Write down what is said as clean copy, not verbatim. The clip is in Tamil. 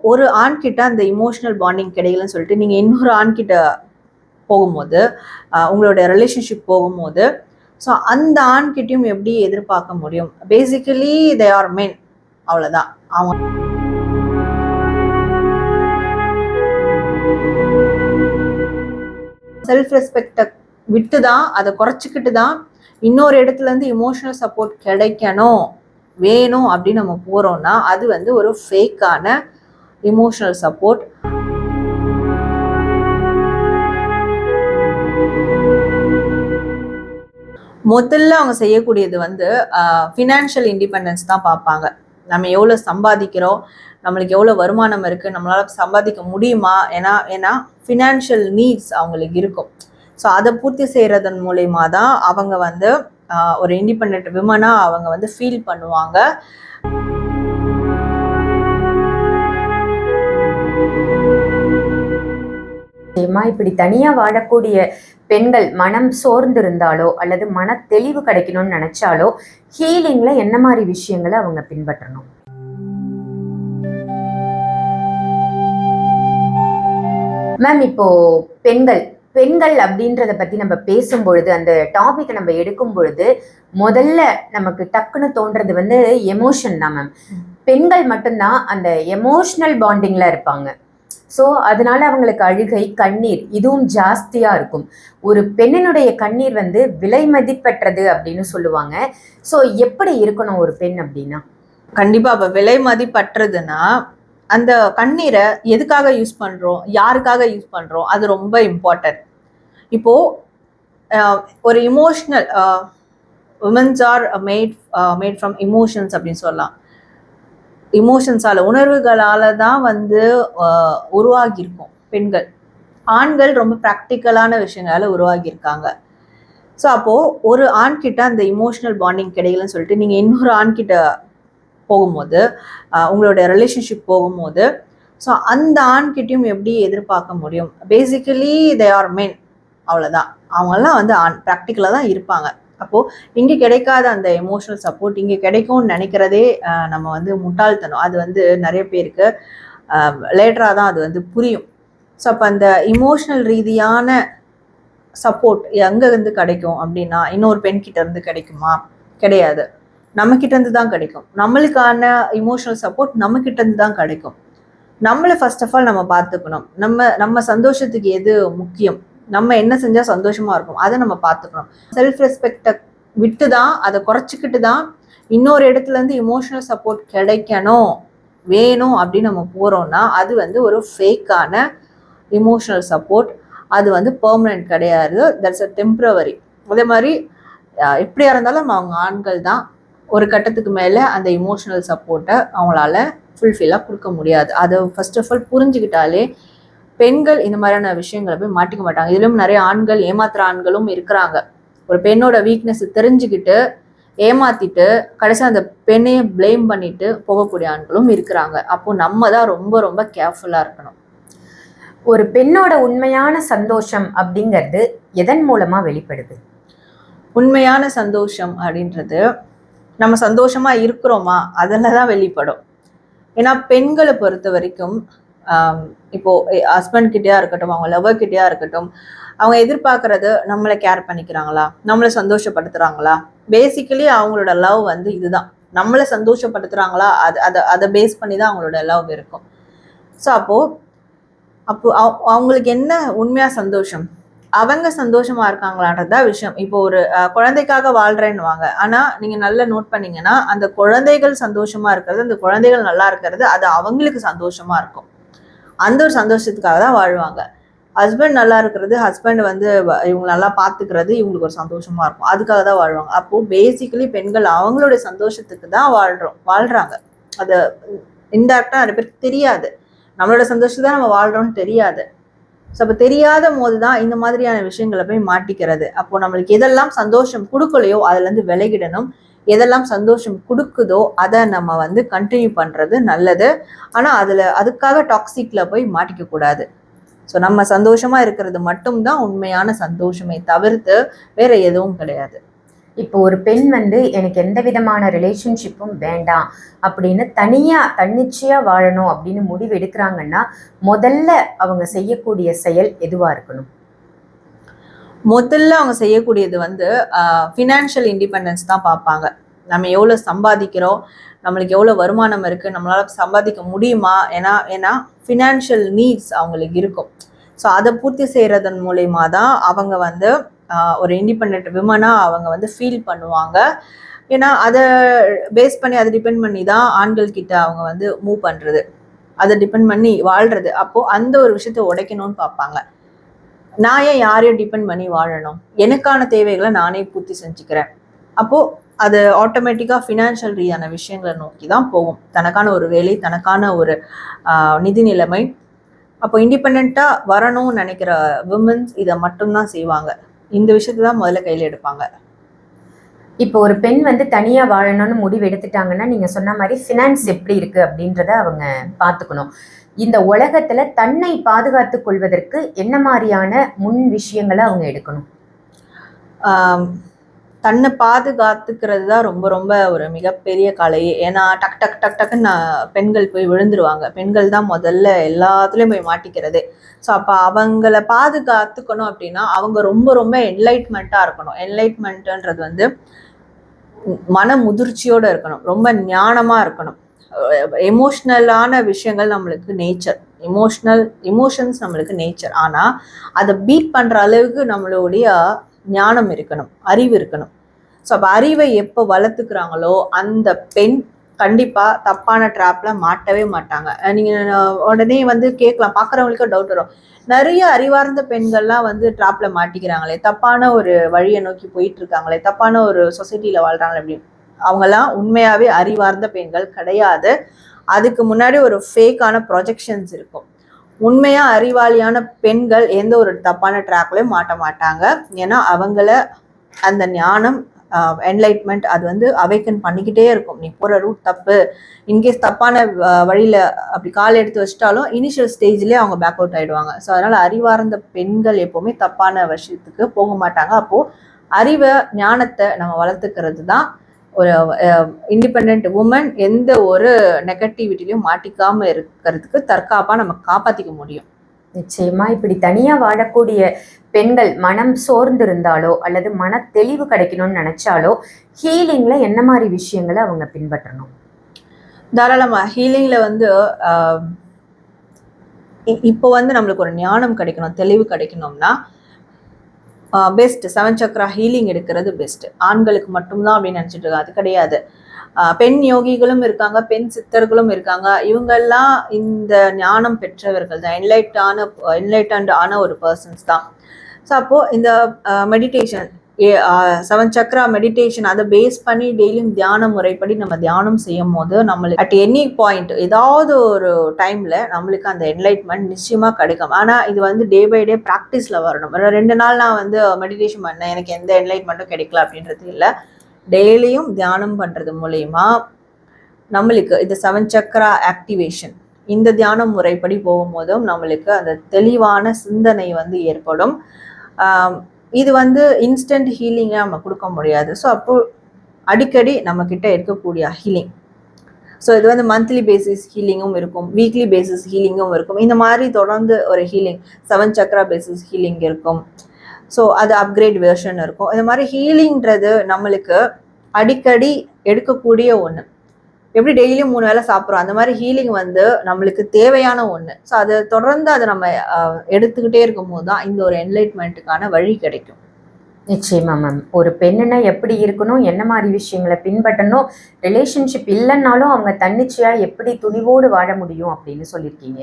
ஒரு ஆண்கிட்ட அந்த இமோஷனல் பாண்டிங் கிடைக்கலன்னு சொல்லிட்டு நீங்கள் இன்னொரு ஆண்கிட்ட போகும்போது, உங்களோட ரிலேஷன்ஷிப் போகும்போது, ஸோ அந்த ஆண்கிட்டையும் எப்படி எதிர்பார்க்க முடியும்? பேசிக்கலி தே ஆர் மென், அவ்வளோதான். அவங்க செல்ஃப் ரெஸ்பெக்டை விட்டு தான், அதை குறைச்சிக்கிட்டு தான் இன்னொரு இடத்துல இருந்து இமோஷனல் சப்போர்ட் கிடைக்கணும், வேணும் அப்படின்னு நம்ம போகிறோம்னா அது வந்து ஒரு ஃபேக்கான இமோஷனல் சப்போர்ட். முதல்ல அவங்க செய்யக்கூடியது வந்து ஃபினான்ஷியல் இண்டிபெண்டன்ஸ் தான் பார்ப்பாங்க. நம்ம எவ்வளோ சம்பாதிக்கிறோம், நம்மளுக்கு எவ்வளோ வருமானம் இருக்குது, நம்மளால் சம்பாதிக்க முடியுமா, ஏன்னா ஃபினான்ஷியல் நீட்ஸ் அவங்களுக்கு இருக்கும். ஸோ அதை பூர்த்தி செய்கிறதன் மூலயமா தான் அவங்க வந்து ஒரு இண்டிபெண்ட் விமனாக அவங்க வந்து ஃபீல் பண்ணுவாங்க. இப்படி தனியாக வாழக்கூடிய பெண்கள் மனம் சோர்ந்திருந்தாலோ அல்லது மன தெளிவு கிடைக்கணும்னு நினைச்சாலோ ஹீலிங்ல என்ன மாதிரி விஷயங்களை அவங்க பின்பற்றணும்? மேம், இப்போ பெண்கள் அப்படின்றத பத்தி நம்ம பேசும்பொழுது, அந்த டாபிக் நம்ம எடுக்கும் பொழுது முதல்ல நமக்கு டக்குன்னு தோன்றது வந்து எமோஷன் தான் மேம். பெண்கள் மட்டும்தான் அந்த எமோஷனல் பாண்டிங்ல இருப்பாங்க. ஸோ அதனால அவங்களுக்கு அழுகை, கண்ணீர் இதுவும் ஜாஸ்தியா இருக்கும். ஒரு பெண்ணினுடைய கண்ணீர் வந்து விலை மதிப்பற்றது அப்படின்னு சொல்லுவாங்க. ஸோ எப்படி இருக்கணும் ஒரு பெண் அப்படின்னா? கண்டிப்பா அப்ப விலை மதிப்பற்றதுன்னா அந்த கண்ணீரை எதுக்காக யூஸ் பண்றோம், யாருக்காக யூஸ் பண்றோம், அது ரொம்ப இம்பார்ட்டன்ட். இப்போ ஒரு emotional women's R mat from emotions அப்படின்னு சொல்லலாம். இமோஷன்ஸால, உணர்வுகளால தான் வந்து உருவாகியிருக்கும் பெண்கள். ஆண்கள் ரொம்ப ப்ராக்டிக்கலான விஷயங்களால உருவாகியிருக்காங்க. ஸோ அப்போது ஒரு ஆண்கிட்ட அந்த இமோஷனல் பாண்டிங் கிடைக்கலன்னு சொல்லிட்டு நீங்கள் இன்னொரு ஆண்கிட்ட போகும்போது, உங்களோட ரிலேஷன்ஷிப் போகும்போது, ஸோ அந்த ஆண்கிட்டையும் எப்படி எதிர்பார்க்க முடியும்? பேசிக்கலி தே ஆர் மென், அவ்வளோதான். அவங்கெல்லாம் வந்து ப்ராக்டிக்கலாக தான் இருப்பாங்க. அப்போது இங்கே கிடைக்காத அந்த எமோஷனல் சப்போர்ட் இங்கே கிடைக்கும்னு நினைக்கிறதே நம்ம வந்து முட்டாள்தனம். அது வந்து நிறைய பேருக்கு லேட்டராக தான் அது வந்து புரியும். ஸோ அப்போ அந்த இமோஷனல் ரீதியான சப்போர்ட் எங்கேருந்து கிடைக்கும் அப்படின்னா, இன்னொரு பெண்கிட்ட இருந்து கிடைக்குமா? கிடையாது. நம்மக்கிட்ட இருந்து தான் கிடைக்கும். நம்மளுக்கான இமோஷனல் சப்போர்ட் நம்மக்கிட்ட இருந்து தான் கிடைக்கும். நம்மளை ஃபர்ஸ்ட் ஆஃப் ஆல் நம்ம பார்த்துக்கணும். நம்ம சந்தோஷத்துக்கு எது முக்கியம், நம்ம என்ன செஞ்சால் சந்தோஷமாக இருக்கும், அதை நம்ம பார்த்துக்கணும். செல்ஃப் ரெஸ்பெக்டை விட்டு தான், அதை குறைச்சிக்கிட்டு தான் இன்னொரு இடத்துலேருந்து இமோஷனல் சப்போர்ட் கிடைக்கணும், வேணும் அப்படின்னு நம்ம போகிறோம்னா அது வந்து ஒரு ஃபேக்கான இமோஷனல் சப்போர்ட். அது வந்து பெர்மனன்ட் கிடையாது. That's a temporary. அதே மாதிரி எப்படியா இருந்தாலும் அவங்க ஆண்கள் தான் ஒரு கட்டத்துக்கு மேலே அந்த இமோஷனல் சப்போர்ட்டை அவங்களால ஃபுல்ஃபில்லாக கொடுக்க முடியாது. அதை ஃபர்ஸ்ட் ஆஃப் ஆல் புரிஞ்சுக்கிட்டாலே பெண்கள் இந்த மாதிரியான விஷயங்களை போய் மாட்டிக்க மாட்டாங்க. இதுலேயும் நிறைய ஆண்கள் ஏமாத்துற ஆண்களும் இருக்கிறாங்க. ஒரு பெண்ணோட வீக்னஸ் தெரிஞ்சுக்கிட்டு ஏமாத்திட்டு கடைசி அந்த பெண்ணையை பிளேம் பண்ணிட்டு போகக்கூடிய ஆண்களும் இருக்கிறாங்க. அப்போ நம்ம தான் ரொம்ப ரொம்ப கேர்ஃபுல்லாக இருக்கணும். ஒரு பெண்ணோட உண்மையான சந்தோஷம் அப்படிங்கிறது எதன் மூலமா வெளிப்படுது? உண்மையான சந்தோஷம் அப்படின்றது நம்ம சந்தோஷமா இருக்கிறோமா அதில் தான் வெளிப்படும். ஏன்னா பெண்களை பொறுத்த வரைக்கும் இப்போ ஹஸ்பண்ட் கிட்டயா இருக்கட்டும், அவங்க லவர் கிட்டயா இருக்கட்டும், அவங்க எதிர்பார்க்கறது நம்மளை கேர் பண்ணிக்கிறாங்களா, நம்மளை சந்தோஷப்படுத்துறாங்களா. பேசிக்கலி அவங்களோட லவ் வந்து இதுதான், நம்மளை சந்தோஷப்படுத்துறாங்களா, அதை பேஸ் பண்ணி தான் அவங்களோட லவ் இருக்கும். ஸோ அப்போ அவங்களுக்கு என்ன உண்மையா சந்தோஷம், அவங்க சந்தோஷமா இருக்காங்களான்றதான் விஷயம். இப்போ ஒரு குழந்தைக்காக வாழ்றேன்னு வாங்க, ஆனா நீங்க நல்லா நோட் பண்ணீங்கன்னா அந்த குழந்தைகள் சந்தோஷமா இருக்கிறது, அந்த குழந்தைகள் நல்லா இருக்கிறது, அது அவங்களுக்கு சந்தோஷமா இருக்கும். அந்த ஒரு சந்தோஷத்துக்காக தான் வாழ்வாங்க. ஹஸ்பண்ட் நல்லா இருக்கிறது, ஹஸ்பண்ட் வந்து இவங்க நல்லா பார்த்துக்கிறது இவங்களுக்கு ஒரு சந்தோஷமா இருக்கும், அதுக்காக தான் வாழ்வாங்க. அப்போ பேசிக்கலி பெண்கள் அவங்களுடைய சந்தோஷத்துக்கு தான் வாழ்றாங்க. அது இன்டெரக்டா நிறைய பேருக்கு தெரியாது. நம்மளோட சந்தோஷத்தை தான் நம்ம வாழ்றோம்னு தெரியாது. ஸோ அப்போ தெரியாத போது தான் இந்த மாதிரியான விஷயங்களை போய் மாட்டிக்கிறது. அப்போ நம்மளுக்கு எதெல்லாம் சந்தோஷம் கொடுக்கலையோ அதுலேருந்து விலகிடணும். எதெல்லாம் சந்தோஷம் கொடுக்குதோ அதை நம்ம வந்து கண்டினியூ பண்ணுறது நல்லது. ஆனால் அதுக்காக டாக்ஸிக்கில் போய் மாட்டிக்க கூடாது. ஸோ நம்ம சந்தோஷமா இருக்கிறது மட்டும்தான் உண்மையான சந்தோஷமே தவிர்த்து வேற எதுவும் கிடையாது. இப்போ ஒரு பெண் வந்து எனக்கு எந்த விதமான ரிலேஷன்ஷிப்பும் வேண்டாம் அப்படின்னு தன்னிச்சையா வாழணும் அப்படின்னு முடிவு எடுக்கிறாங்கன்னா முதல்ல அவங்க செய்யக்கூடிய செயல் எதுவா இருக்கணும்? முதல்ல அவங்க செய்யக்கூடியது வந்து ஃபினான்ஷியல் இண்டிபெண்டன்ஸ் தான் பார்ப்பாங்க. நம்ம எவ்வளோ சம்பாதிக்கிறோம், நம்மளுக்கு எவ்வளோ வருமானம் இருக்குது, நம்மளால் சம்பாதிக்க முடியுமா, ஏன்னா ஃபினான்ஷியல் நீட்ஸ் அவங்களுக்கு இருக்கும். ஸோ அதை பூர்த்தி செய்கிறதன் மூலயமா தான் அவங்க வந்து ஒரு இண்டிபெண்ட் விமனாக அவங்க வந்து ஃபீல் பண்ணுவாங்க. ஏன்னா அதை பேஸ் பண்ணி அதை டிபெண்ட் பண்ணி தான் ஆண்கள் கிட்ட அவங்க வந்து மூவ் பண்ணுறது, அதை டிபெண்ட் பண்ணி வாழ்கிறது. அப்போது அந்த ஒரு விஷயத்தை உடைக்கணும்னு பார்ப்பாங்க. நான் ஏன் யாரையும் டிபெண்ட் பண்ணி வாழணும், எனக்கான தேவைகளை நானே பூர்த்தி செஞ்சுக்கிறேன். அப்போது அது ஆட்டோமேட்டிக்காக ஃபினான்ஷியல் ரீதியான விஷயங்களை நோக்கி தான் போகும். தனக்கான ஒரு வேலை, தனக்கான ஒரு நிதி நிலைமை. அப்போ இண்டிபெண்ட்டாக வரணும்னு நினைக்கிற விமன்ஸ் இதை மட்டும்தான் செய்வாங்க. இந்த விஷயத்தை தான் முதல்ல கையில் எடுப்பாங்க. இப்போ ஒரு பெண் வந்து தனியா வாழணும்னு முடிவு எடுத்துட்டாங்கன்னா நீங்க சொன்ன மாதிரி ஃபினான்ஸ் எப்படி இருக்கு அப்படின்றத அவங்க பார்த்துக்கணும். இந்த உலகத்துல தன்னை பாதுகாத்துக் கொள்வதற்கு என்ன மாதிரியான முன் விஷயங்களை அவங்க எடுக்கணும்? தன்னை பாதுகாத்துக்கிறது தான் ரொம்ப ரொம்ப ஒரு மிகப்பெரிய கலையே. ஏன்னா டக்குன்னு பெண்கள் போய் விழுந்துருவாங்க. பெண்கள் தான் முதல்ல எல்லாத்துலேயும் போய் மாட்டிக்கிறது. ஸோ அப்போ அவங்கள பாதுகாத்துக்கணும் அப்படின்னா அவங்க ரொம்ப ரொம்ப என்லைட்மெண்ட்டாக இருக்கணும். என்லைட்மெண்ட்டுன்றது வந்து மன முதிர்ச்சியோடு இருக்கணும், ரொம்ப ஞானமாக இருக்கணும். எமோஷ்னலான விஷயங்கள் நம்மளுக்கு நேச்சர், எமோஷன்ஸ் நம்மளுக்கு நேச்சர். ஆனால் அதை பீட் பண்ணுற அளவுக்கு நம்மளுடைய ஞானம் இருக்கணும், அறிவு இருக்கணும். ஸோ அப்போ அறிவை எப்போ வளர்த்துக்கிறாங்களோ அந்த பெண் கண்டிப்பாக தப்பான ட்ராப்பில் மாட்டவே மாட்டாங்க. நீங்கள் உடனே வந்து கேட்கலாம், பார்க்குறவங்களுக்கும் டவுட் வரும், நிறைய அறிவார்ந்த பெண்கள்லாம் வந்து ட்ராப்பில் மாட்டிக்கிறாங்களே, தப்பான ஒரு வழியை நோக்கி போயிட்டு இருக்காங்களே, தப்பான ஒரு சொசைட்டியில் வாழ்கிறாங்களே அப்படின்னு. அவங்கெல்லாம் உண்மையாகவே அறிவார்ந்த பெண்கள் கிடையாது. அதுக்கு முன்னாடி ஒரு ஃபேக்கான ப்ரொஜெக்ஷன்ஸ் இருக்கும். உண்மையாக அறிவாளியான பெண்கள் எந்த ஒரு தப்பான ட்ராக்லையும் மாட்ட மாட்டாங்க. ஏன்னா அவங்கள அந்த ஞானம், என்லைட்மெண்ட் அது வந்து அவைக்கன் பண்ணிக்கிட்டே இருக்கும். நீ போகிற ரூட் தப்பு, இன்கேஸ் தப்பான வழியில் அப்படி கால் எடுத்து வச்சிட்டாலும் இனிஷியல் ஸ்டேஜ்லேயே அவங்க பேக் அவுட் ஆகிடுவாங்க. ஸோ அதனால் அறிவார்ந்த பெண்கள் எப்போவுமே தப்பான விஷயத்துக்கு போக மாட்டாங்க. அப்போது அறிவை, ஞானத்தை நம்ம வளர்த்துக்கிறது தான் ஒரு இண்டிபெண்ட் உமன் எந்த ஒரு நெகட்டிவிட்டிலையும் மாட்டிக்காமல் இருக்கிறதுக்கு தற்காப்பாக நம்ம காப்பாற்றிக்க முடியும். நிச்சயமா இப்படி தனியா வாழக்கூடிய பெண்கள் மனம் சோர்ந்து இருந்தாலோ அல்லது மன தெளிவு கிடைக்கணும்னு நினைச்சாலோ ஹீலிங்ல என்ன மாதிரி விஷயங்களை அவங்க பின்பற்றணும்? தாராளமா ஹீலிங்ல வந்து இப்போ வந்து நம்மளுக்கு ஒரு ஞானம் கிடைக்கணும், தெளிவு கிடைக்கணும்னா பெஸ்ட் 7 சக்ரா ஹீலிங் எடுக்கிறது பெஸ்ட். ஆண்களுக்கு மட்டும்தான் அப்படின்னு நினச்சிட்டு இருக்காங்க, அது கிடையாது. பெண் யோகிகளும் இருக்காங்க, பெண் சித்தர்களும் இருக்காங்க. இவங்கெல்லாம் இந்த ஞானம் பெற்றவர்கள் தான், என்லைட்டன்டான ஒரு பர்சன்ஸ் தான். ஸோ அப்போது இந்த மெடிடேஷன் 7 சக்ரா மெடிடேஷன் அதை பேஸ் பண்ணி டெய்லியும் தியான முறைப்படி நம்ம தியானம் செய்யும் போது நம்மளுக்கு அட் எனி பாயிண்ட் ஏதாவது ஒரு டைமில் நம்மளுக்கு அந்த என்லைட்மெண்ட் நிச்சயமாக கிடைக்கும். ஆனால் இது வந்து டே பை டே ப்ராக்டிஸில் வரணும். 2 நாள் நான் வந்து மெடிடேஷன் பண்ணேன், எனக்கு எந்த என்லைட்மெண்ட்டும் கிடைக்கல அப்படின்றது இல்லை. டெய்லியும் தியானம் பண்ணுறது மூலயமா நம்மளுக்கு இந்த 7 சக்ரா ஆக்டிவேஷன், இந்த தியான முறைப்படி போகும்போதும் நம்மளுக்கு அந்த தெளிவான சிந்தனை வந்து ஏற்படும். இது வந்து இன்ஸ்டன்ட் ஹீலிங்காக நம்ம கொடுக்க முடியாது. ஸோ அப்போது அடிக்கடி நம்மக்கிட்ட இருக்கக்கூடிய ஹீலிங், ஸோ இது வந்து மந்த்லி பேசிஸ் ஹீலிங்கும் இருக்கும், வீக்லி பேசிஸ் ஹீலிங்கும் இருக்கும். இந்த மாதிரி தொடர்ந்து ஒரு ஹீலிங் 7 சக்ரா பேசிஸ் ஹீலிங் இருக்கும். ஸோ அது அப்கிரேட் வெர்ஷன் இருக்கும். இந்த மாதிரி ஹீலிங்கிறது நம்மளுக்கு அடிக்கடி எடுக்கக்கூடிய ஒன்று. எப்படி டெய்லியும் 3 வேளை சாப்பிட்றோம், அந்த மாதிரி ஹீலிங் வந்து நம்மளுக்கு தேவையான ஒன்று. ஸோ அதை தொடர்ந்து அதை நம்ம எடுத்துக்கிட்டே இருக்கும் போது தான் இந்த ஒரு என்லைட்மெண்ட்டுக்கான வழி கிடைக்கும். நிச்சயமா மேம். ஒரு பெண்ணுன்னா எப்படி இருக்கணும், என்ன மாதிரி விஷயங்களை பின்பற்றணும், ரிலேஷன்ஷிப் இல்லைன்னாலும் அவங்க தன்னிச்சையா எப்படி துணிவோடு வாழ முடியும் அப்படின்னு சொல்லியிருக்கீங்க.